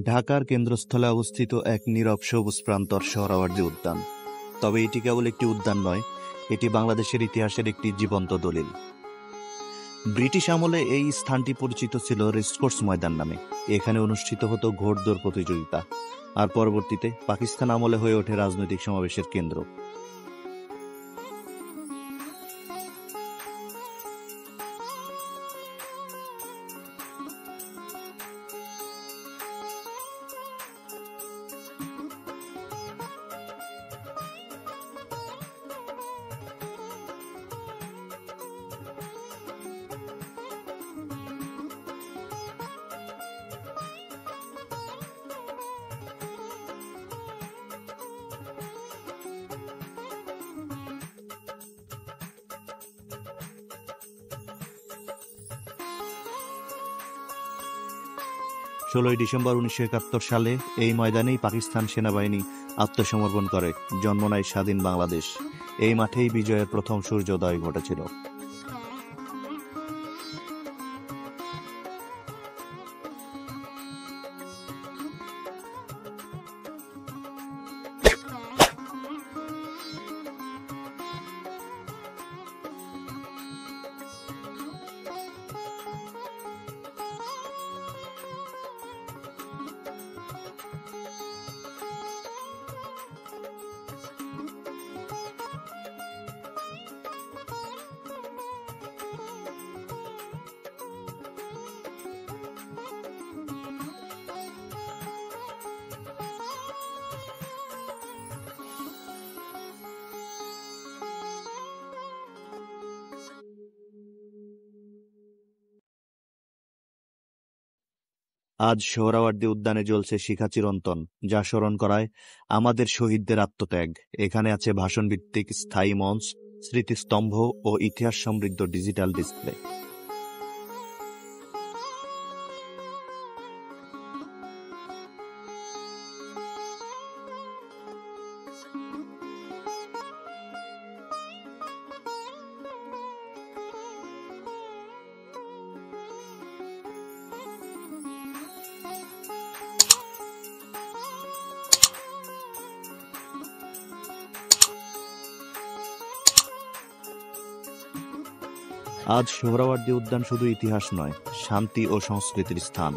ঢাকার কেন্দ্রস্থলে অবস্থিত এক নীরব সবুজ প্রান্তর সোহরাওয়ার্দী উদ্যান। তবে এটি কেবল একটি উদ্যান নয়, এটি বাংলাদেশের ইতিহাসের একটি জীবন্ত দলিল। ব্রিটিশ আমলে এই স্থানটি পরিচিত ছিল রেসকোর্স ময়দান নামে। এখানে অনুষ্ঠিত হতো ঘোড়দৌড় প্রতিযোগিতা, আর পরবর্তীতে পাকিস্তান আমলে হয়ে ওঠে রাজনৈতিক সমাবেশের কেন্দ্র। ষোলোই ডিসেম্বর 1971 সালে এই ময়দানেই পাকিস্তান সেনাবাহিনী আত্মসমর্পণ করে, জন্ম নেয় স্বাধীন বাংলাদেশ। এই মাঠেই বিজয়ের প্রথম সূর্যোদয় ঘটেছিল। আজ সোহরাওয়ার্দী উদ্যানে জ্বলছে শিখা চিরন্তন, যা স্মরণ করায় আমাদের শহীদদের আত্মত্যাগ। এখানে আছে ভাষণভিত্তিক স্থায়ী মঞ্চ, স্মৃতিস্তম্ভ ও ইতিহাস সমৃদ্ধ ডিজিটাল ডিসপ্লে। আজ সোহরাওয়ার্দী উদ্যান শুধু ইতিহাস নয়, শান্তি ও সংস্কৃতির স্থান।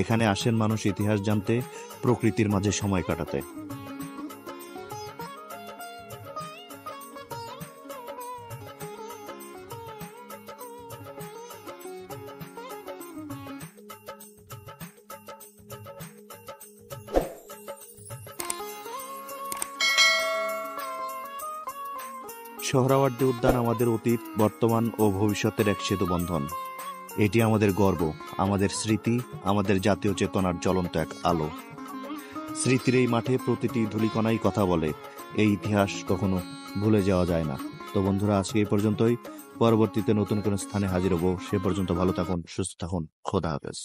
এখানে আসেন মানুষ ইতিহাস জানতে, প্রকৃতির মাঝে সময় কাটাতে। সোহরাওয়ার্দী উদ্যান আমাদের অতীত, বর্তমান ও ভবিষ্যতের এক সেতু বন্ধন। এটি আমাদের গর্ব, আমাদের স্মৃতি, আমাদের জাতীয় চেতনার জ্বলন্ত এক আলো। স্মৃতির এই মাঠে প্রতিটি ধূলিকণাই কথা বলে। এই ইতিহাস কখনো ভুলে যাওয়া যায় না। তো বন্ধুরা, আজকে এই পর্যন্তই। পরবর্তীতে নতুন কোনো স্থানে হাজির হব। সে পর্যন্ত ভালো থাকুন, সুস্থ থাকুন। খোদা হাফেজ।